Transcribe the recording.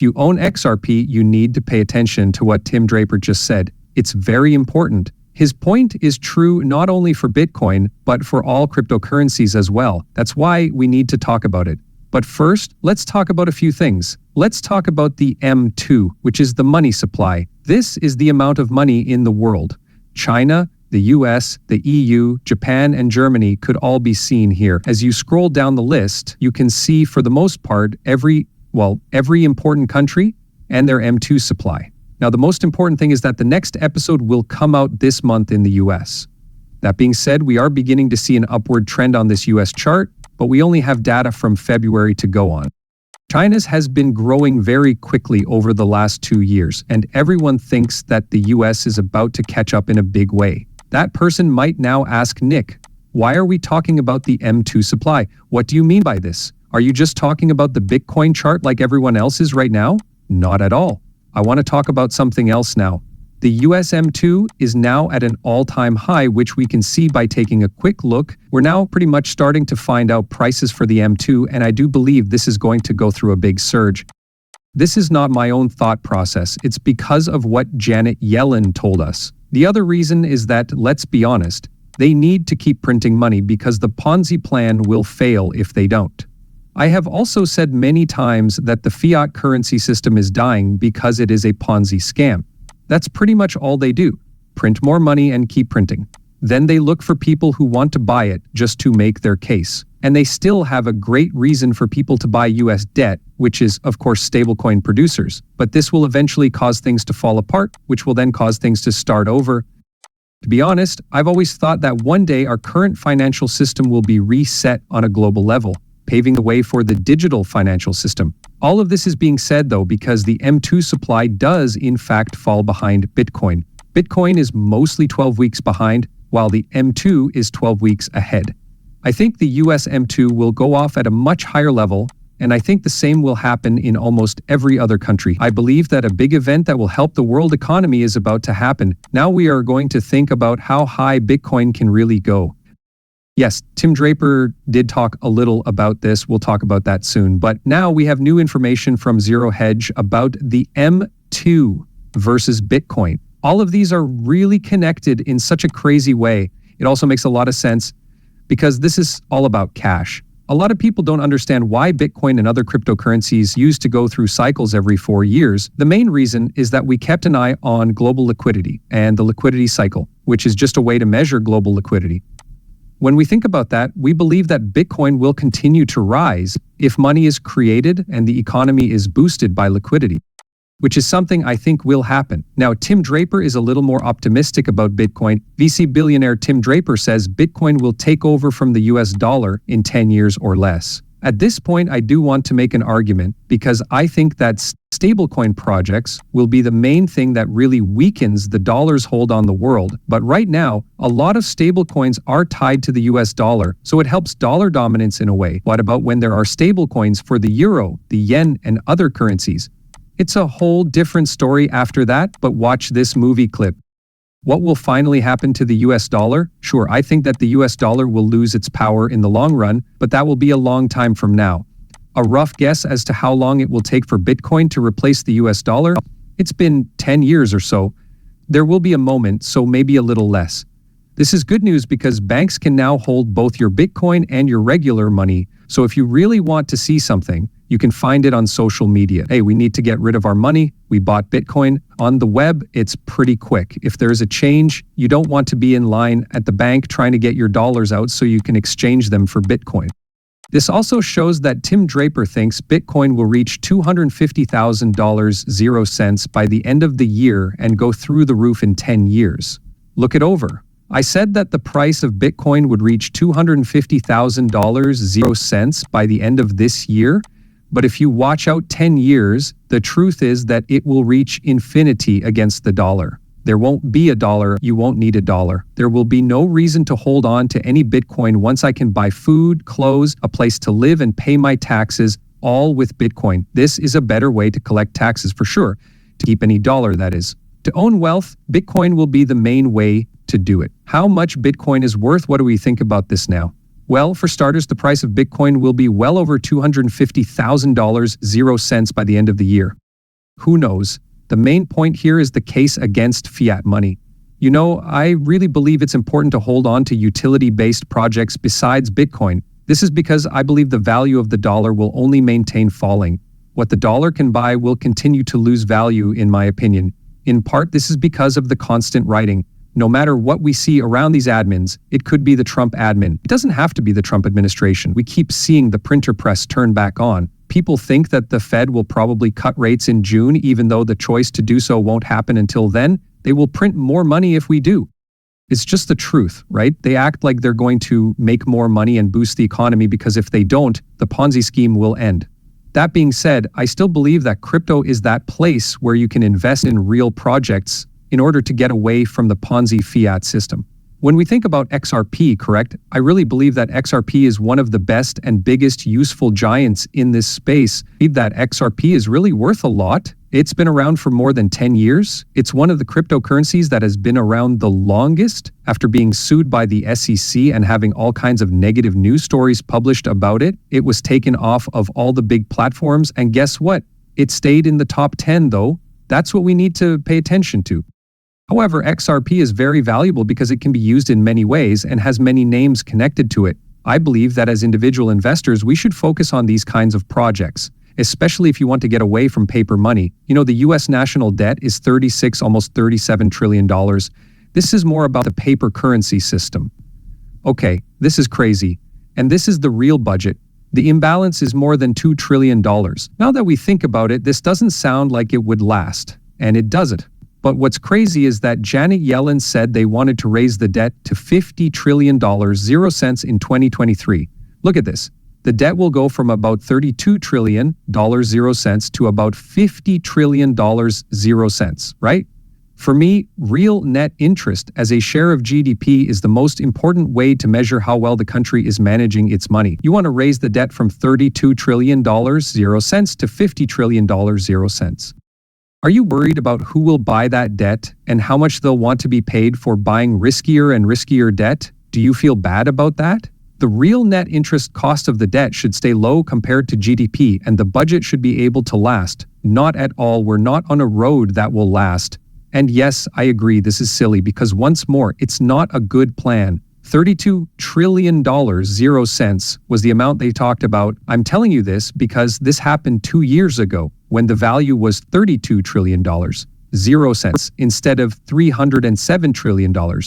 If you own XRP, you need to pay attention to what Tim Draper just said. It's very important. His point is true not only for Bitcoin, but for all cryptocurrencies as well. That's why we need to talk about it. But first, let's talk about a few things. Let's talk about the M2, which is the money supply. This is the amount of money in the world. China, the US, the EU, Japan, and Germany could all be seen here. As you scroll down the list, you can see for the most part every important country and their M2 supply. Now, the most important thing is that the next episode will come out this month in the US. That being said, we are beginning to see an upward trend on this US chart, but we only have data from February to go on. China's has been growing very quickly over the last 2 years, and everyone thinks that the US is about to catch up in a big way. That person might now ask Nick, why are we talking about the M2 supply? What do you mean by this? Are you just talking about the Bitcoin chart like everyone else is right now? Not at all. I want to talk about something else now. The US M2 is now at an all-time high, which we can see by taking a quick look. We're now pretty much starting to find out prices for the M2, and I do believe this is going to go through a big surge. This is not my own thought process. It's because of what Janet Yellen told us. The other reason is that, let's be honest, they need to keep printing money because the Ponzi plan will fail if they don't. I have also said many times that the fiat currency system is dying because it is a Ponzi scam. That's pretty much all they do. Print more money and keep printing. Then they look for people who want to buy it just to make their case. And they still have a great reason for people to buy US debt, which is, of course, stablecoin producers. But this will eventually cause things to fall apart, which will then cause things to start over. To be honest, I've always thought that one day our current financial system will be reset on a global level, paving the way for the digital financial system. All of this is being said, though, because the M2 supply does, in fact, fall behind Bitcoin. Bitcoin is mostly 12 weeks behind, while the M2 is 12 weeks ahead. I think the US M2 will go off at a much higher level, and I think the same will happen in almost every other country. I believe that a big event that will help the world economy is about to happen. Now we are going to think about how high Bitcoin can really go. Yes, Tim Draper did talk a little about this. We'll talk about that soon. But now we have new information from Zero Hedge about the M2 versus Bitcoin. All of these are really connected in such a crazy way. It also makes a lot of sense because this is all about cash. A lot of people don't understand why Bitcoin and other cryptocurrencies used to go through cycles every 4 years. The main reason is that we kept an eye on global liquidity and the liquidity cycle, which is just a way to measure global liquidity. When we think about that, we believe that Bitcoin will continue to rise if money is created and the economy is boosted by liquidity, which is something I think will happen. Now, Tim Draper is a little more optimistic about Bitcoin. VC billionaire Tim Draper says Bitcoin will take over from the US dollar in 10 years or less. At this point, I do want to make an argument because I think that stablecoin projects will be the main thing that really weakens the dollar's hold on the world. But right now, a lot of stablecoins are tied to the US dollar, so it helps dollar dominance in a way. What about when there are stablecoins for the euro, the yen, and other currencies? It's a whole different story after that, but watch this movie clip. What will finally happen to the US dollar? Sure, I think that the US dollar will lose its power in the long run, but that will be a long time from now. A rough guess as to how long it will take for Bitcoin to replace the US dollar? It's been 10 years or so. There will be a moment, so maybe a little less. This is good news because banks can now hold both your Bitcoin and your regular money, so if you really want to see something, you can find it on social media. Hey, we need to get rid of our money. We bought Bitcoin. On the web, it's pretty quick. If there's a change, you don't want to be in line at the bank trying to get your dollars out so you can exchange them for Bitcoin. This also shows that Tim Draper thinks Bitcoin will reach $250,000 by the end of the year and go through the roof in 10 years. Look it over. I said that the price of Bitcoin would reach $250,000 by the end of this year. But if you watch out 10 years, the truth is that it will reach infinity against the dollar. There won't be a dollar, you won't need a dollar. There will be no reason to hold on to any Bitcoin once I can buy food, clothes, a place to live, and pay my taxes, all with Bitcoin. This is a better way to collect taxes for sure, to keep any dollar, that is. To own wealth, Bitcoin will be the main way to do it. How much Bitcoin is worth? What do we think about this now? Well, for starters, the price of Bitcoin will be well over $250,000 by the end of the year. Who knows? The main point here is the case against fiat money. You know, I really believe it's important to hold on to utility-based projects besides Bitcoin. This is because I believe the value of the dollar will only maintain falling. What the dollar can buy will continue to lose value, in my opinion. In part, this is because of the constant writing. No matter what we see around these admins, it could be the Trump admin. It doesn't have to be the Trump administration. We keep seeing the printer press turn back on. People think that the Fed will probably cut rates in June, even though the choice to do so won't happen until then. They will print more money if we do. It's just the truth, right? They act like they're going to make more money and boost the economy because if they don't, the Ponzi scheme will end. That being said, I still believe that crypto is that place where you can invest in real projects in order to get away from the Ponzi fiat system. When we think about XRP, correct, I really believe that XRP is one of the best and biggest useful giants in this space. That XRP is really worth a lot. It's been around for more than 10 years. It's one of the cryptocurrencies that has been around the longest after being sued by the SEC and having all kinds of negative news stories published about it. It was taken off of all the big platforms, and guess what? It stayed in the top 10 though. That's what we need to pay attention to. However, XRP is very valuable because it can be used in many ways and has many names connected to it. I believe that as individual investors, we should focus on these kinds of projects, especially if you want to get away from paper money. You know, the US national debt is almost $37 trillion. This is more about the paper currency system. Okay, this is crazy. And this is the real budget. The imbalance is more than $2 trillion. Now that we think about it, this doesn't sound like it would last, and it doesn't. But what's crazy is that Janet Yellen said they wanted to raise the debt to $50 trillion, 0 cents in 2023. Look at this. The debt will go from about $32 trillion, 0 cents, to about $50 trillion, 0 cents, right? For me, real net interest as a share of GDP is the most important way to measure how well the country is managing its money. You want to raise the debt from $32 trillion, 0 cents to $50 trillion, 0 cents. Are you worried about who will buy that debt and how much they'll want to be paid for buying riskier and riskier debt? Do you feel bad about that? The real net interest cost of the debt should stay low compared to GDP, and the budget should be able to last. Not at all. We're not on a road that will last. And yes, I agree, this is silly because once more, it's not a good plan. $32 trillion, 0 cents was the amount they talked about. I'm telling you this because this happened 2 years ago when the value was $32 trillion, 0 cents, instead of $307 trillion, 0